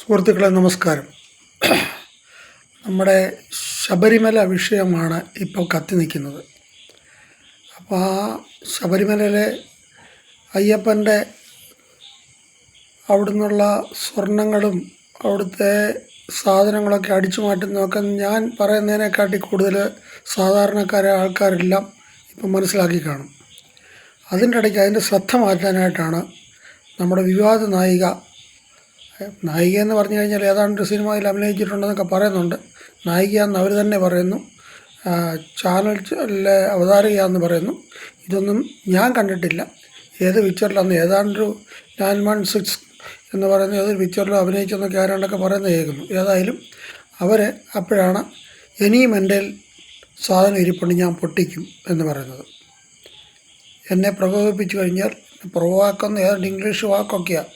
സുഹൃത്തുക്കളെ നമസ്കാരം. നമ്മുടെ ശബരിമല വിഷയമാണ് ഇപ്പോൾ കത്തി നിൽക്കുന്നത്. അപ്പോൾ ആ ശബരിമലയിലെ അയ്യപ്പൻ്റെ അവിടുന്നുള്ള സ്വർണങ്ങളും അവിടുത്തെ സാധനങ്ങളൊക്കെ അടിച്ചു മാറ്റുന്നതൊക്കെ ഞാൻ പറയുന്നതിനെക്കാട്ടി കൂടുതൽ സാധാരണക്കാരായ ആൾക്കാരെല്ലാം ഇപ്പം മനസ്സിലാക്കി കാണും. അതിൻ്റെ ഇടയ്ക്ക് അതിൻ്റെ ശ്രദ്ധ മാറ്റാനായിട്ടാണ് നമ്മുടെ വിവാദ നായിക എന്ന് പറഞ്ഞു കഴിഞ്ഞാൽ ഏതാണ്ട് സിനിമയിൽ അഭിനയിച്ചിട്ടുണ്ടെന്നൊക്കെ പറയുന്നുണ്ട്. നായികയെന്ന് അവർ തന്നെ പറയുന്നു, ചാനലിലെ അവതാരകയാണെന്ന് പറയുന്നു. ഇതൊന്നും ഞാൻ കണ്ടിട്ടില്ല. ഏത് പിക്ചറിലാന്ന് ഏതാണ്ടൊരു 916 എന്ന് പറയുന്ന ഏതൊരു പിക്ചറിലും അഭിനയിച്ചെന്നൊക്കെ ആരാണ്ടൊക്കെ പറയുന്നത് കേൾക്കുന്നു. ഏതായാലും അവർ അപ്പോഴാണ് ഇനിയും എൻ്റെ സാധനം ഇരിപ്പുണ്ട്, ഞാൻ പൊട്ടിക്കും എന്ന് പറയുന്നത്. എന്നെ പ്രകോപിപ്പിച്ചു കഴിഞ്ഞാൽ, പ്രൊവാക്കുന്ന ഏതാണ്ട് ഇംഗ്ലീഷ് വാക്കൊക്കെയാണ്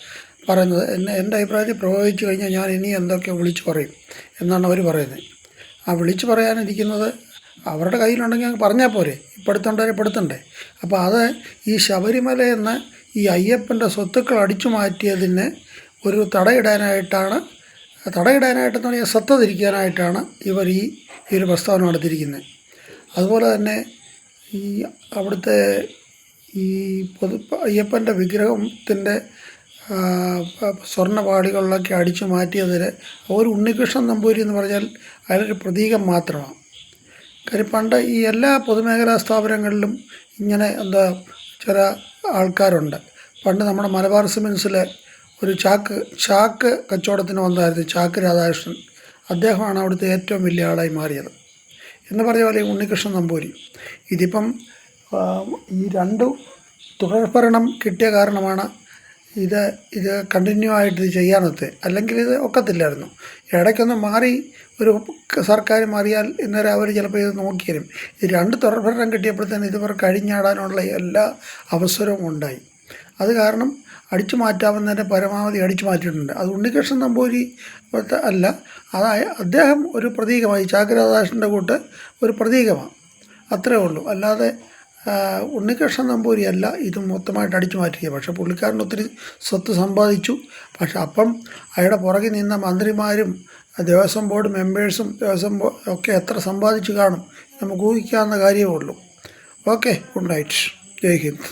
പറയുന്നത്. എൻ്റെ അഭിപ്രായത്തിൽ പ്രയോഗിച്ചു കഴിഞ്ഞാൽ ഞാൻ ഇനി എന്തൊക്കെ വിളിച്ചു പറയും എന്നാണ് അവർ പറയുന്നത്. ആ വിളിച്ചു പറയാനിരിക്കുന്നത് അവരുടെ കയ്യിലുണ്ടെങ്കിൽ അങ്ങ് പറഞ്ഞാൽ പോരെ, പെടുത്തണ്ടേ. അപ്പോൾ അത് ഈ ശബരിമല എന്ന ഈ അയ്യപ്പൻ്റെ സ്വത്തുക്കൾ അടിച്ചു മാറ്റിയതിന് ഒരു തടയിടാനായിട്ടെന്ന് പറഞ്ഞാൽ ശ്രദ്ധ തിരിക്കാനായിട്ടാണ് ഇവർ ഈ ഒരു പ്രസ്താവന നടത്തിയിരിക്കുന്നത്. അതുപോലെ തന്നെ ഈ അവിടുത്തെ ഈ അയ്യപ്പൻ്റെ വിഗ്രഹത്തിൻ്റെ സ്വർണ്ണപാളികളിലൊക്കെ അടിച്ചു മാറ്റിയതിൽ ഒരു ഉണ്ണികൃഷ്ണൻ നമ്പൂരി എന്ന് പറഞ്ഞാൽ അയാളൊരു പ്രതീകം മാത്രമാണ്. കാര്യം പണ്ട് ഈ എല്ലാ പൊതുമേഖലാ സ്ഥാപനങ്ങളിലും ഇങ്ങനെ ചില ആൾക്കാരുണ്ട്. പണ്ട് നമ്മുടെ മലബാർ സിമൻസിലെ ഒരു ചാക്ക് കച്ചവടത്തിന് വന്നായിരുന്നു ചാക്ക് രാധാകൃഷ്ണൻ. അദ്ദേഹമാണ് അവിടുത്തെ ഏറ്റവും വലിയ ആളായി മാറിയത് എന്ന് പറഞ്ഞ പോലെ ഉണ്ണികൃഷ്ണൻ നമ്പൂരി. ഇതിപ്പം ഈ രണ്ട് തുടർഭരണം കിട്ടിയ കാരണമാണ് ഇത് കണ്ടിന്യൂ ആയിട്ട് ഇത് ചെയ്യാനൊത്തെ, അല്ലെങ്കിൽ ഇത് ഒക്കത്തില്ലായിരുന്നു. ഇടയ്ക്കൊന്ന് മാറി ഒരു സർക്കാർ മാറിയാൽ ഇന്നേരം അവർ ചിലപ്പോൾ ഇത് നോക്കിത്തരും. ഇത് രണ്ട് തുടർഭരണം കിട്ടിയപ്പോഴത്തേന് ഇവർ കഴിഞ്ഞാടാനുള്ള എല്ലാ അവസരവും ഉണ്ടായി. അത് കാരണം അടിച്ചു മാറ്റാവുന്നതിൻ്റെ പരമാവധി അടിച്ചു മാറ്റിയിട്ടുണ്ട്. അത് ഉണ്ണികൃഷ്ണൻ നമ്പൂരി അല്ല, അദ്ദേഹം ഒരു പ്രതീകമായി, ചാക്കരാധാകൃഷ്ണൻ്റെ കൂട്ട് ഒരു പ്രതീകമാണ്, അത്രേ ഉള്ളൂ. അല്ലാതെ ഉണ്ണികൃഷ്ണൻ നമ്പൂരിയല്ല ഇത് മൊത്തമായിട്ട് അടിച്ചു മാറ്റിയത്. പക്ഷേ പുള്ളിക്കാരൻ ഒത്തിരി സ്വത്ത് സമ്പാദിച്ചു. പക്ഷെ അപ്പം അയാളുടെ പുറകിൽ നിന്ന മന്ത്രിമാരും ദേവസ്വം ബോർഡ് മെമ്പേഴ്സും ഒക്കെ എത്ര സമ്പാദിച്ചു കാണും നമുക്ക് ഊഹിക്കാവുന്ന കാര്യമേ ഉള്ളൂ. ഓക്കെ, ഗുഡ് നൈറ്റ്, ജയ് ഹിന്ദ്.